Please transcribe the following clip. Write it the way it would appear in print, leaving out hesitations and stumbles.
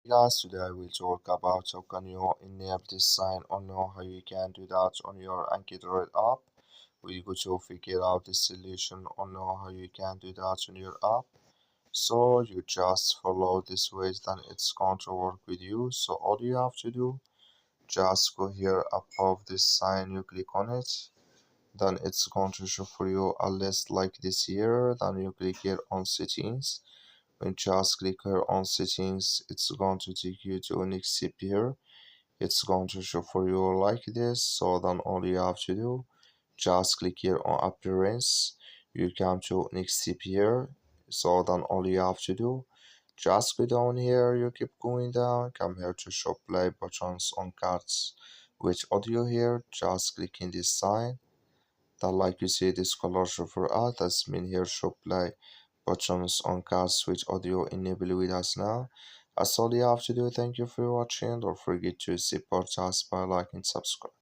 Guys, today I will talk about how can you enable this sign or know how you can do that on your AnkiDroid app. We go to figure out the solution or know how you can do that on your app. So you just follow this way, then it's going to work with you. So all you have to do, just go here above this sign, you click on it. Then it's going to show for you a list like this here. Then you click here on settings. When just click here on settings, it's going to take you to next step here. It's going to show for you like this. So then all you have to do, just click here on appearance. You come to next step here. So then all you have to do, just go down here. You keep going down, come here to show play buttons on cards with audio here. Just click in this sign. Then like you see this color show for us, that's mean here show play buttons on card switch audio enable with us now. That's all you have to do. Thank you for watching. Don't forget to support us by liking and subscribe.